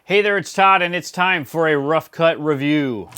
Hey there, it's Todd, and it's time for a Rough Cut review.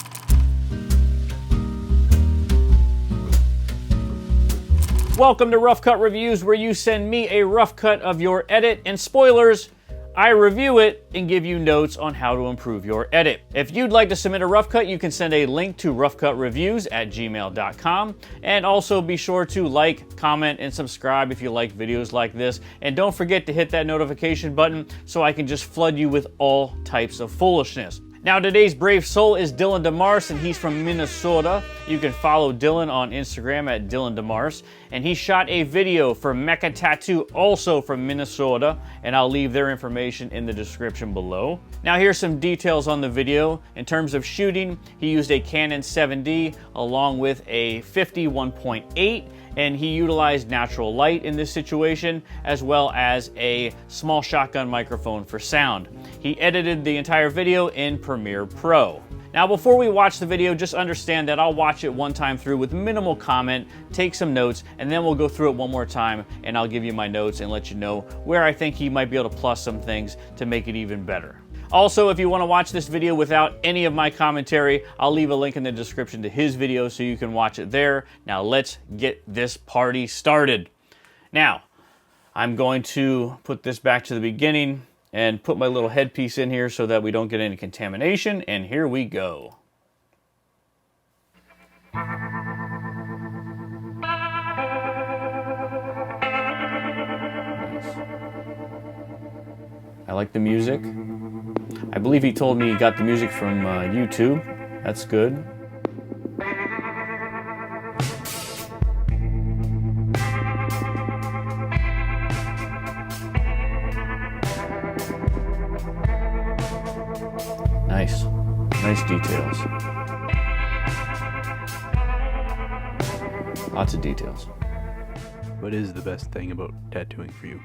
Welcome to Rough Cut Reviews, where you send me a rough cut of your edit, and spoilers, I review it and give you notes on how to improve your edit. If you'd like to submit a rough cut, you can send a link to roughcutreviews@gmail.com, and also be sure to like, comment, and subscribe if you like videos like this, and don't forget to hit that notification button so I can just flood you with all types of foolishness. Now, today's brave soul is Dylan DeMarce, and he's from Minnesota. You can follow Dylan on Instagram at Dylan DeMarce, and he shot a video for Mecca Tattoo, also from Minnesota, and I'll leave their information in the description below. Now, here's some details on the video. In terms of shooting, he used a Canon 7D along with a 51.8, and he utilized natural light in this situation, as well as a small shotgun microphone for sound. He edited the entire video in Premiere Pro. Now, before we watch the video, just understand that I'll watch it one time through with minimal comment, take some notes, and then we'll go through it one more time, and I'll give you my notes and let you know where I think he might be able to plus some things to make it even better. Also, if you want to watch this video without any of my commentary, I'll leave a link in the description to his video so you can watch it there. Now, let's get this party started. Now, I'm going to put this back to the beginning and put my little headpiece in here so that we don't get any contamination, and here we go. I like the music. I believe he told me he got the music from YouTube. That's good. Nice. Nice details. Lots of details. What is the best thing about tattooing for you?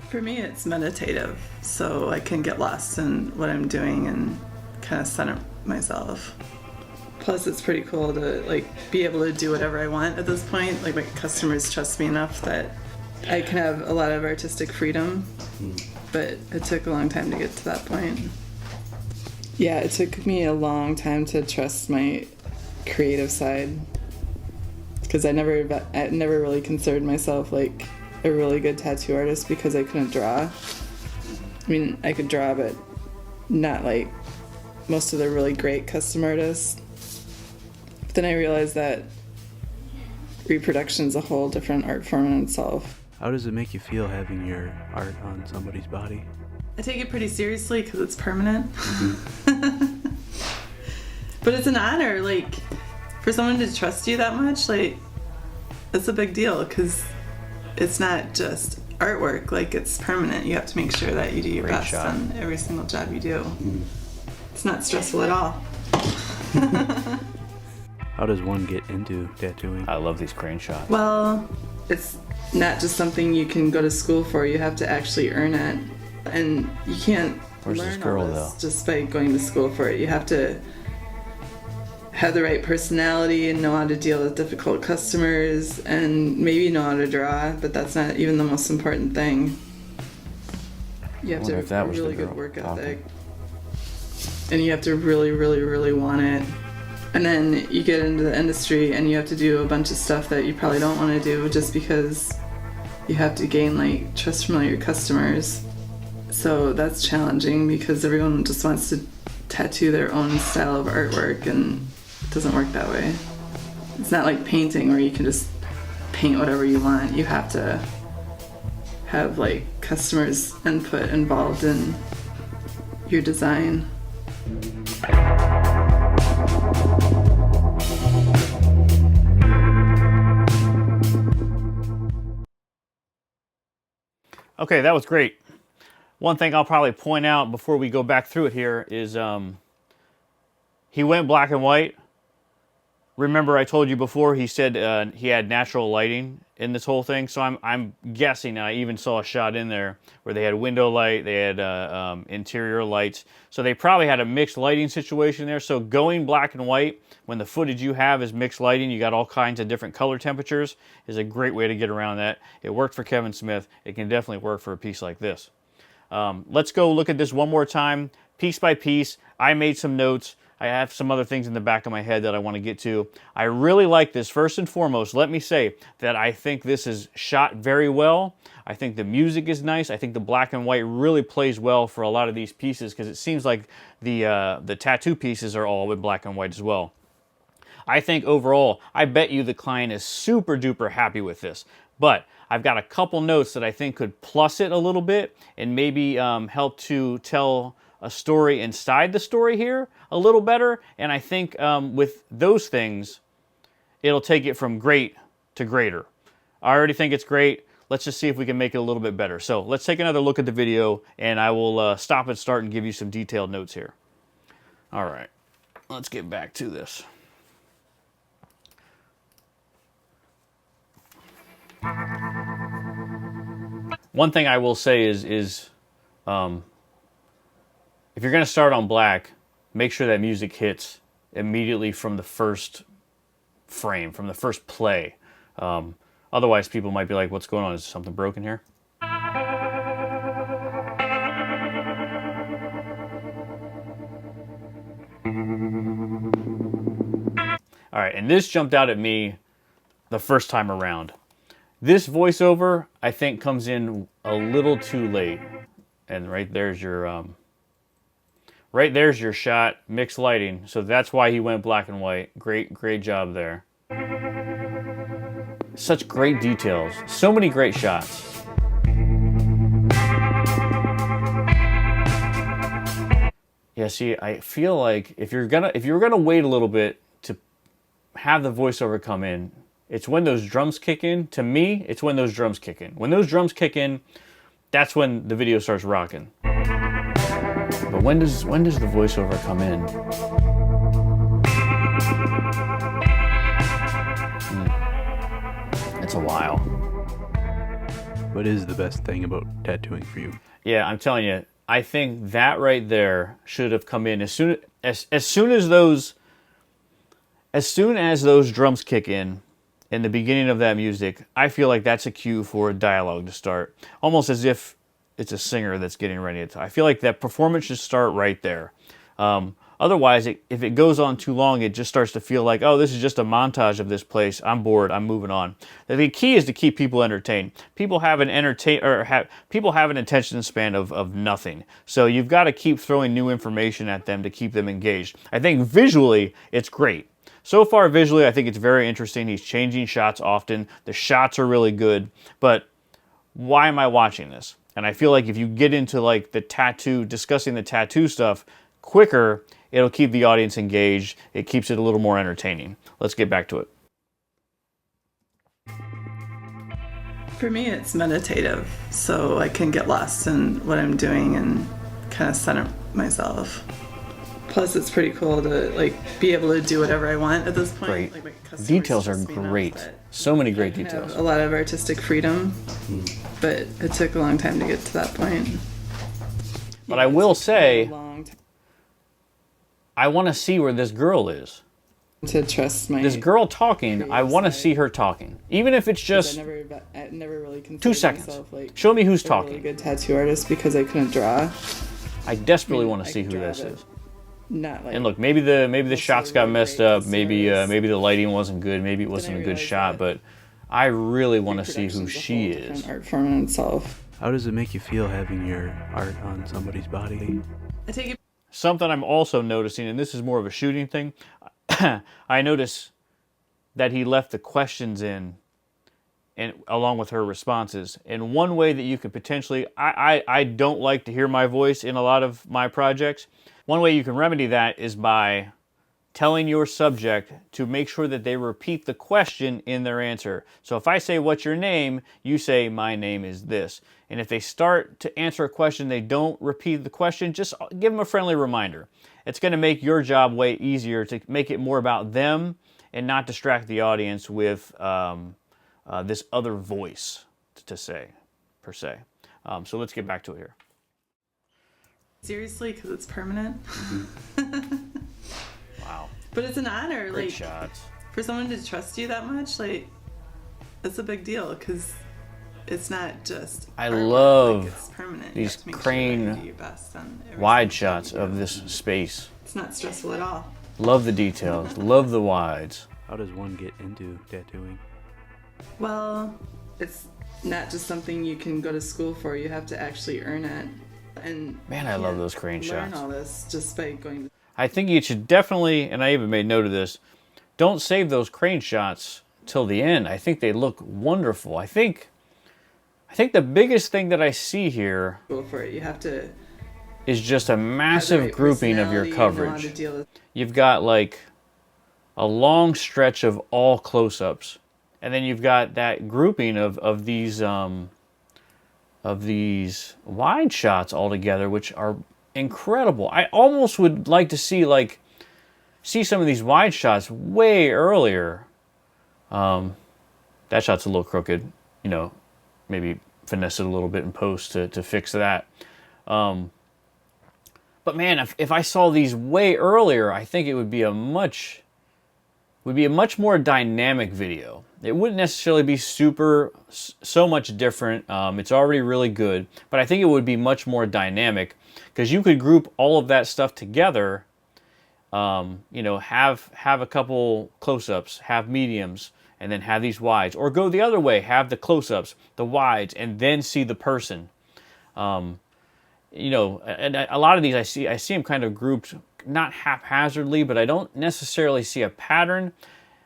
For me, it's meditative, so I can get lost in what I'm doing and kind of center myself. Plus, it's pretty cool to be able to do whatever I want at this point. Like, my customers trust me enough that I can have a lot of artistic freedom, but it took a long time to get to that point. Yeah, it took me a long time to trust my creative side, because I never really considered myself like a really good tattoo artist because I couldn't draw. I mean, I could draw, but not like most of the really great custom artists. But then I realized that reproduction is a whole different art form in itself. How does it make you feel having your art on somebody's body? I take it pretty seriously because it's permanent. But it's an honor, for someone to trust you that much, it's a big deal because it's not just artwork, it's permanent. You have to make sure that you do your best on every single job you do. It's not stressful at all. How does one get into tattooing? I love these crane shots. Well, it's not just something you can go to school for. You have to actually earn it. And you can't learn all this just by going to school for it. You have to have the right personality and know how to deal with difficult customers and maybe know how to draw, but that's not even the most important thing. You have to have a really good work ethic. And you have to really, really, really want it. And then you get into the industry and you have to do a bunch of stuff that you probably don't want to do just because you have to gain trust from all your customers. So that's challenging because everyone just wants to tattoo their own style of artwork, and it doesn't work that way. It's not like painting where you can just paint whatever you want. You have to have customers' input involved in your design. Okay, that was great. One thing I'll probably point out before we go back through it here is he went black and white. Remember, I told you before he said he had natural lighting in this whole thing, so I'm guessing, I even saw a shot in there where they had window light, they had interior lights, so they probably had a mixed lighting situation there. So going black and white, when the footage you have is mixed lighting, you got all kinds of different color temperatures, is a great way to get around that. It worked for Kevin Smith. It can definitely work for a piece like this. Let's go look at this one more time, piece by piece. I made some notes. I have some other things in the back of my head that I want to get to. I really like this. First and foremost, let me say that I think this is shot very well. I think the music is nice. I think the black and white really plays well for a lot of these pieces because it seems like the tattoo pieces are all with black and white as well. I think overall, I bet you the client is super duper happy with this. But I've got a couple notes that I think could plus it a little bit and maybe help to tell a story inside the story here a little better. And I think with those things, it'll take it from great to greater. I already think it's great. Let's just see if we can make it a little bit better. So let's take another look at the video and I will stop and start and give you some detailed notes here. All right, let's get back to this. One thing I will say is if you're going to start on black, make sure that music hits immediately from the first frame, from the first play. Otherwise, people might be like, what's going on? Is something broken here? All right, and this jumped out at me the first time around. This voiceover, I think, comes in a little too late. And right there's your shot, mixed lighting. So that's why he went black and white. Great job there. Such great details. So many great shots. Yeah, see, I feel like if you're gonna wait a little bit to have the voiceover come in, it's when those drums kick in. To me, it's when those drums kick in. When those drums kick in, that's when the video starts rocking. But when does the voiceover come in? It's a while. What is the best thing about tattooing for you? Yeah, I'm telling you, I think that right there should have come in as soon as those drums kick in the beginning of that music. I feel like that's a cue for a dialogue to start, almost as if it's a singer that's getting ready to. I feel like that performance should start right there. Otherwise, if it goes on too long, it just starts to feel like, oh, this is just a montage of this place. I'm bored. I'm moving on. The key is to keep people entertained. People have an attention span of nothing. So you've got to keep throwing new information at them to keep them engaged. I think visually, it's great. So far, visually, I think it's very interesting. He's changing shots often. The shots are really good. But why am I watching this? And I feel like if you get into like discussing the tattoo stuff quicker, it'll keep the audience engaged. It keeps it a little more entertaining. Let's get back to it. For me, it's meditative, so I can get lost in what I'm doing and kind of center myself. Plus, it's pretty cool to like be able to do whatever I want at this point. Great. Like, my customers details are trust me enough great. that So many great I can details. have a lot of artistic freedom, but it took a long time to get to that point. But I will say, A long time I want to see where this girl is. to trust my. This girl talking, I want to see her talking. Even if it's just I never really considered 2 seconds. myself like Show me who's a really talking. good tattoo artist because I couldn't draw. I desperately I mean, want to I see could who draw, this but is. Not like. And look, maybe the shots got really messed great up. Maybe stories. maybe the lighting wasn't good. Maybe it wasn't a good realized shot. that But I really want to see who Production's a she whole is. different art form in itself. How does it make you feel having your art on somebody's body? I take it. Something I'm also noticing, and this is more of a shooting thing, I notice that he left the questions in and along with her responses. And one way that you could potentially, I don't like to hear my voice in a lot of my projects. One way you can remedy that is by telling your subject to make sure that they repeat the question in their answer. So if I say, what's your name? You say, my name is this. And if they start to answer a question, they don't repeat the question, just give them a friendly reminder. It's going to make your job way easier to make it more about them and not distract the audience with this other voice to say, per se. So let's get back to it here. Seriously, because it's permanent. Wow. But it's an honor, Great like shots. for someone to trust you that much. Like, that's a big deal because it's not just I artwork, love like it's permanent. these you have to make crane sure that you do your best on every wide single job shots you do. of this space. It's not stressful at all. Love the details, love the wides. How does one get into tattooing? Well, it's not just something you can go to school for. You have to actually earn it. And Man, I love those crane learn shots. all this just by going to I think you should definitely, and I even made note of this, don't save those crane shots till the end. I think they look wonderful. I think the biggest thing that I see here school for it. You have to is just a have the massive right grouping of your personality, know how coverage. to deal with You've got like a long stretch of all close-ups, and then you've got that grouping of these wide shots all together, which are incredible. I almost would like to see some of these wide shots way earlier. That shot's a little crooked, you know, maybe finesse it a little bit in post to fix that. But man, if I saw these way earlier, I think it would be a much more dynamic video. It wouldn't necessarily be so much different. It's already really good, but I think it would be much more dynamic because you could group all of that stuff together. You know, have a couple close-ups, have mediums, and then have these wides, or go the other way, have the close-ups, the wides, and then see the person. You know, and a lot of these I see them kind of grouped, not haphazardly, but I don't necessarily see a pattern.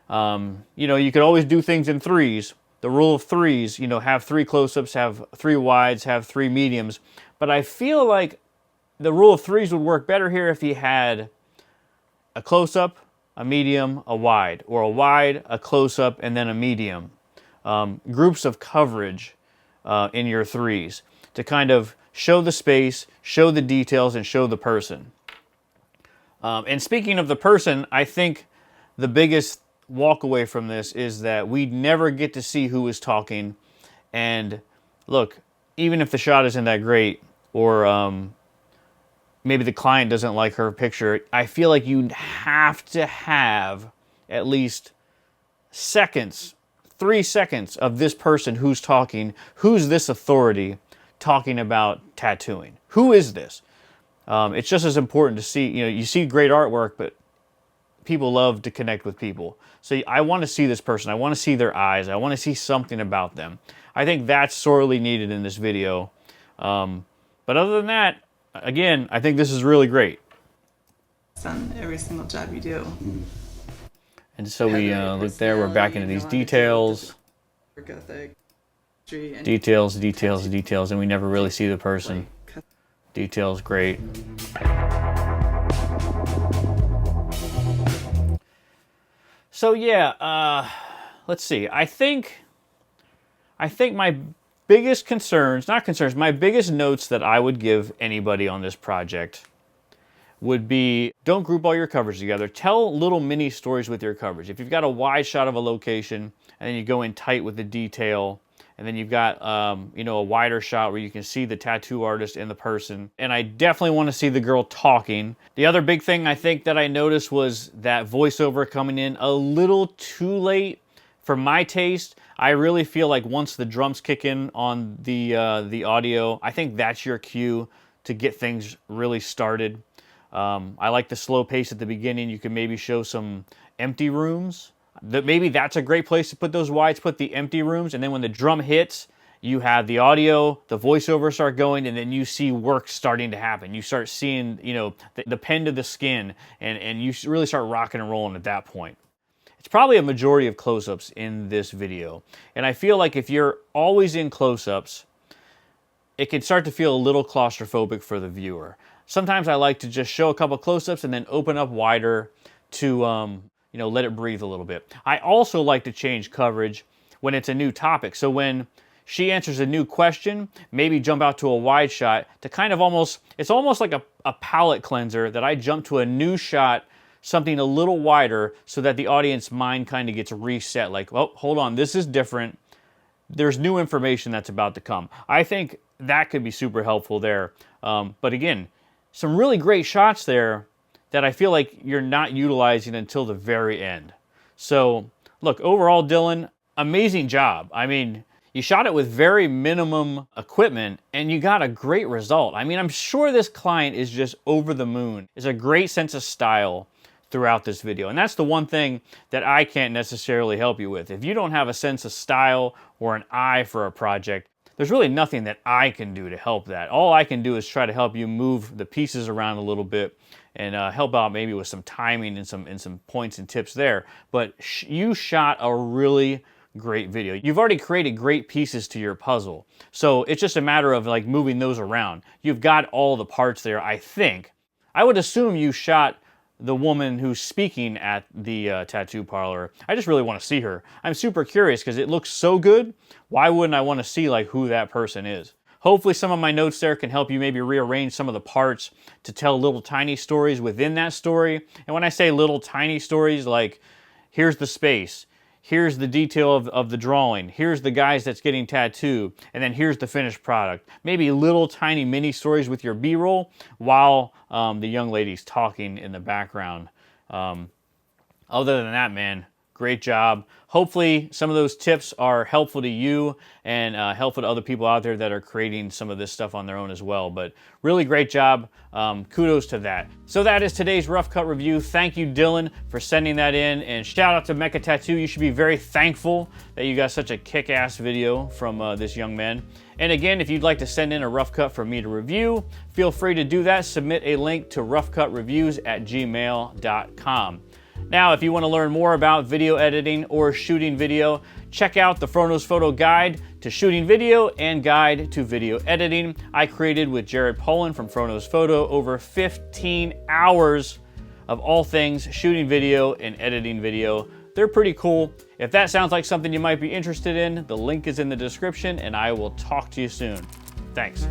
You know, you could always do things in threes. The rule of threes, you know, have 3 close-ups, have 3 wides, have 3 mediums. But I feel like the rule of threes would work better here if you had a close-up, a medium, a wide, or a wide, a close-up, and then a medium. Groups of coverage in your threes to kind of show the space, show the details, and show the person. And speaking of the person, I think the biggest walk away from this is that we never get to see who is talking. And look, even if the shot isn't that great, or maybe the client doesn't like her picture, I feel like you have to have at least seconds, 3 seconds of this person who's talking. Who's this authority talking about tattooing? Who is this? It's just as important to see, you know, you see great artwork, but people love to connect with people. So I want to see this person. I want to see their eyes. I want to see something about them. I think that's sorely needed in this video. But other than that, again, I think this is really great. on every single job you do. And so we look there, we're back into these details. Work ethic, and Details, and we never really see the person. Details, great. So yeah, let's see. I think my biggest concerns, my biggest notes that I would give anybody on this project would be, don't group all your coverage together. Tell little mini stories with your coverage. If you've got a wide shot of a location, and then you go in tight with the detail, and then you've got you know, a wider shot where you can see the tattoo artist and the person. And I definitely want to see the girl talking. The other big thing I think that I noticed was that voiceover coming in a little too late for my taste. I really feel like once the drums kick in on the audio, I think that's your cue to get things really started. I like the slow pace at the beginning. You can maybe show some empty rooms. Maybe that's a great place to put those wides, put the empty rooms, and then when the drum hits, you have the audio, the voiceover start going, and then you see work starting to happen. You start seeing, you know, the pen to the skin, and you really start rocking and rolling at that point. It's probably a majority of close-ups in this video, and I feel like if you're always in close-ups, it can start to feel a little claustrophobic for the viewer. Sometimes I like to just show a couple close-ups and then open up wider to you know, let it breathe a little bit. I also like to change coverage when it's a new topic. So when she answers a new question, maybe jump out to a wide shot to kind of it's almost like a palette cleanser that I jump to a new shot, something a little wider, so that the audience mind kind of gets reset. Like, oh, hold on, this is different. There's new information that's about to come. I think that could be super helpful there. But again, some really great shots there that I feel like you're not utilizing until the very end. So, look, overall, Dylan, amazing job. I mean, You shot it with very minimum equipment and you got a great result. I mean, I'm sure this client is just over the moon. It's a great sense of style throughout this video. And that's the one thing that I can't necessarily help you with. If you don't have a sense of style or an eye for a project, there's really nothing that I can do to help that. All I can do is try to help you move the pieces around a little bit and help out maybe with some timing and some points and tips there. But you shot a really great video. You've already created great pieces to your puzzle. So it's just a matter of like moving those around. You've got all the parts there, I think. I would assume you shot the woman who's speaking at the tattoo parlor. I just really want to see her. I'm super curious because it looks so good. Why wouldn't I want to see like who that person is? Hopefully some of my notes there can help you maybe rearrange some of the parts to tell little tiny stories within that story. And when I say little tiny stories, like here's the space, here's the detail of the drawing, here's the guys that's getting tattooed, and then here's the finished product. Maybe little tiny mini stories with your B-roll while the young lady's talking in the background. Other than that, man, great job. Hopefully some of those tips are helpful to you and helpful to other people out there that are creating some of this stuff on their own as well. But really great job. Kudos to that. So that is today's Rough Cut review. Thank you, Dylan, for sending that in. And shout out to Mecca Tattoo. You should be very thankful that you got such a kick-ass video from this young man. And again, if you'd like to send in a rough cut for me to review, feel free to do that. Submit a link to roughcutreviews@gmail.com. Now, if you want to learn more about video editing or shooting video, check out the Frono's Photo Guide to Shooting Video and Guide to Video Editing. I created with Jared Poland from Frono's Photo over 15 hours of all things shooting video and editing video. They're pretty cool. If that sounds like something you might be interested in, the link is in the description, and I will talk to you soon. Thanks.